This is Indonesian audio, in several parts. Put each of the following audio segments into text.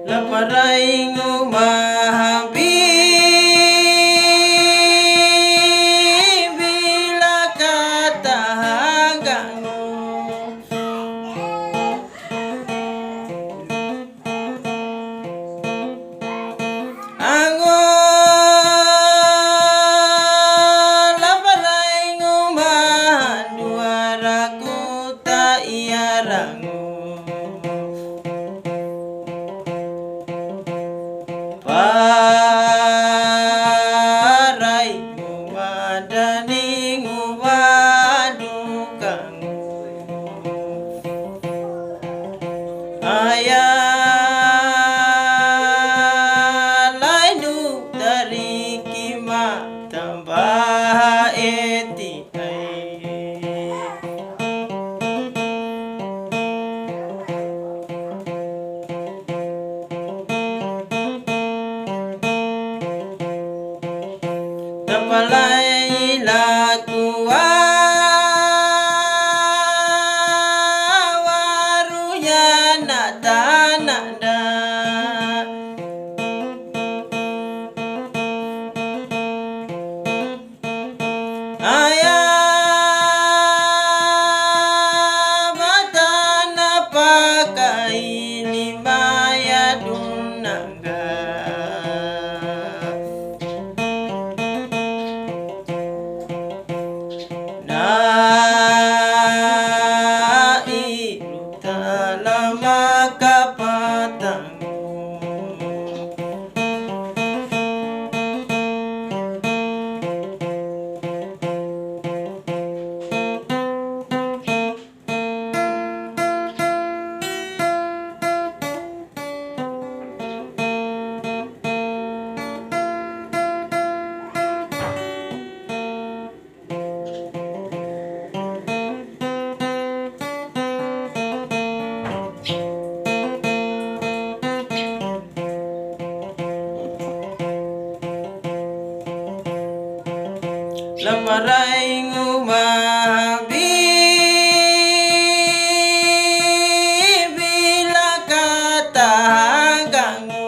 Laparay ngumahabi bila katahaganmu angon laparay ngumahan duaraku tak iyarangu parai ngumadani ngumadukangu ayah lainu dari kima tambah eti tapalay lakuwa waruya natananda ayah batana pakai limaya dunaga nairu talama kapatangu laparay ngumahabi bila katahaganmu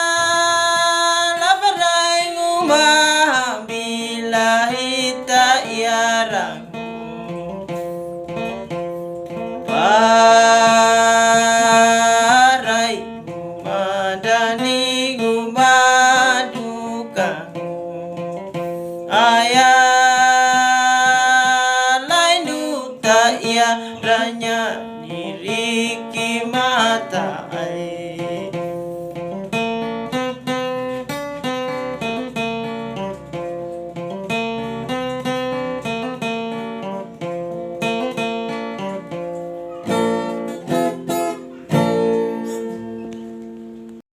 ayah laparay ngumahan bila hita iyarangu parai ngumadani ngumadukangu ayah lainu tak iaranya diri